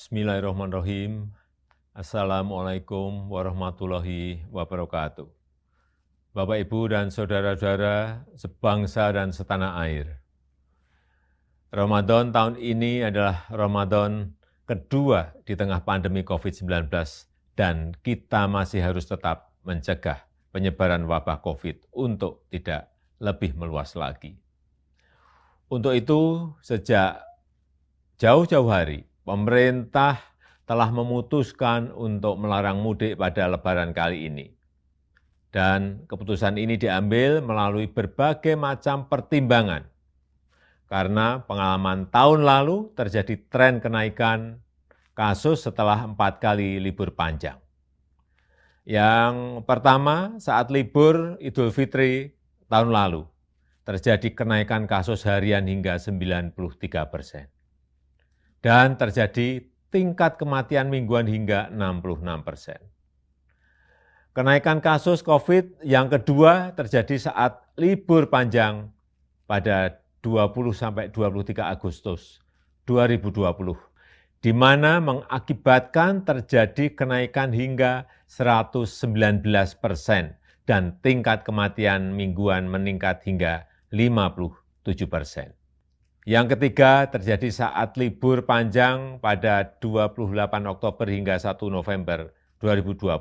Bismillahirrahmanirrahim. Assalamualaikum warahmatullahi wabarakatuh. Bapak, Ibu, dan saudara-saudara sebangsa dan setanah air. Ramadan tahun ini adalah Ramadan kedua di tengah pandemi COVID-19 dan kita masih harus tetap mencegah penyebaran wabah COVID untuk tidak lebih meluas lagi. Untuk itu, sejak jauh-jauh hari, pemerintah telah memutuskan untuk melarang mudik pada Lebaran kali ini. Dan keputusan ini diambil melalui berbagai macam pertimbangan. Karena pengalaman tahun lalu terjadi tren kenaikan kasus setelah 4 kali libur panjang. Yang pertama, saat libur Idul Fitri tahun lalu, terjadi kenaikan kasus harian hingga 93%. Dan terjadi tingkat kematian mingguan hingga 66%. Kenaikan kasus COVID yang kedua terjadi saat libur panjang pada 20-23 Agustus 2020, di mana mengakibatkan terjadi kenaikan hingga 119% dan tingkat kematian mingguan meningkat hingga 57%. Yang ketiga terjadi saat libur panjang pada 28 Oktober hingga 1 November 2020,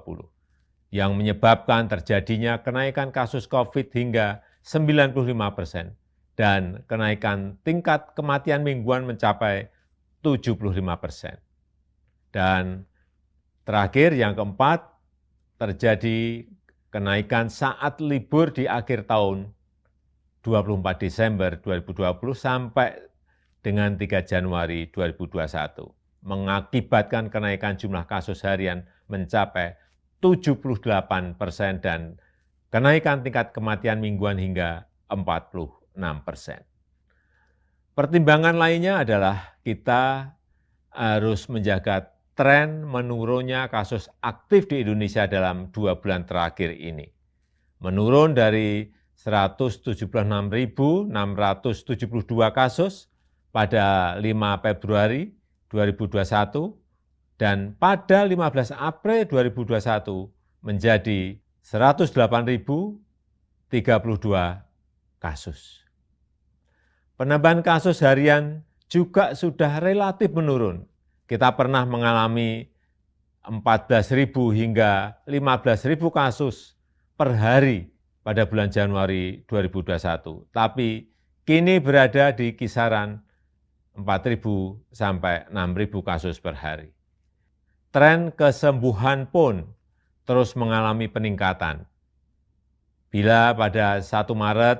yang menyebabkan terjadinya kenaikan kasus COVID hingga 95% dan kenaikan tingkat kematian mingguan mencapai 75%. Dan terakhir yang keempat, terjadi kenaikan saat libur di akhir tahun 24 Desember 2020 sampai dengan 3 Januari 2021, mengakibatkan kenaikan jumlah kasus harian mencapai 78% dan kenaikan tingkat kematian mingguan hingga 46%. Pertimbangan lainnya adalah kita harus menjaga tren menurunnya kasus aktif di Indonesia dalam 2 bulan terakhir ini. Menurun dari 176.672 kasus pada 5 Februari 2021 dan pada 15 April 2021 menjadi 108.032 kasus. Penambahan kasus harian juga sudah relatif menurun. Kita pernah mengalami 14.000 hingga 15.000 kasus per hari pada bulan Januari 2021, tapi kini berada di kisaran 4.000 sampai 6.000 kasus per hari. Tren kesembuhan pun terus mengalami peningkatan. Bila pada 1 Maret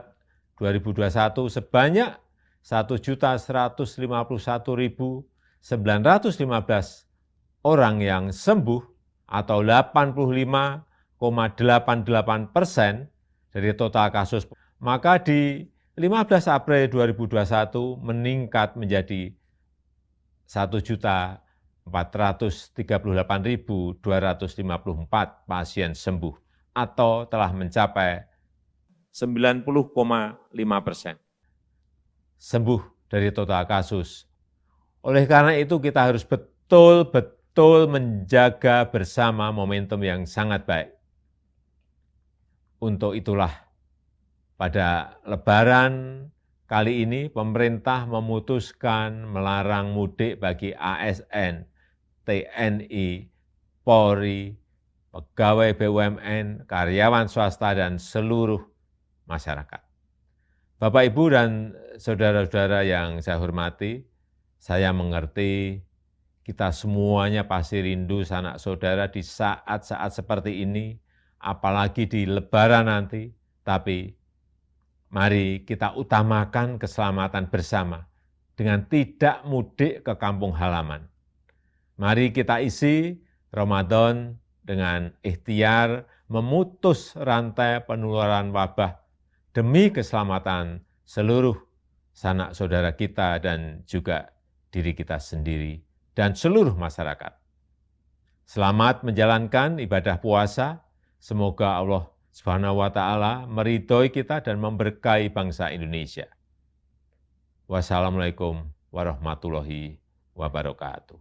2021 sebanyak 1.151.915 orang yang sembuh atau 85,88% dari total kasus, maka di 15 April 2021 meningkat menjadi 1.438.254 pasien sembuh atau telah mencapai 90,5% sembuh dari total kasus. Oleh karena itu kita harus betul-betul menjaga bersama momentum yang sangat baik. Untuk itulah pada Lebaran kali ini pemerintah memutuskan melarang mudik bagi ASN, TNI, Polri, pegawai BUMN, karyawan swasta, dan seluruh masyarakat. Bapak, Ibu, dan saudara-saudara yang saya hormati, saya mengerti kita semuanya pasti rindu sanak saudara di saat-saat seperti ini, apalagi di Lebaran nanti, tapi mari kita utamakan keselamatan bersama dengan tidak mudik ke kampung halaman. Mari kita isi Ramadan dengan ikhtiar memutus rantai penularan wabah demi keselamatan seluruh sanak saudara kita dan juga diri kita sendiri dan seluruh masyarakat. Selamat menjalankan ibadah puasa. Semoga Allah Subhanahu wa Ta'ala meridhoi kita dan memberkahi bangsa Indonesia. Wassalamualaikum warahmatullahi wabarakatuh.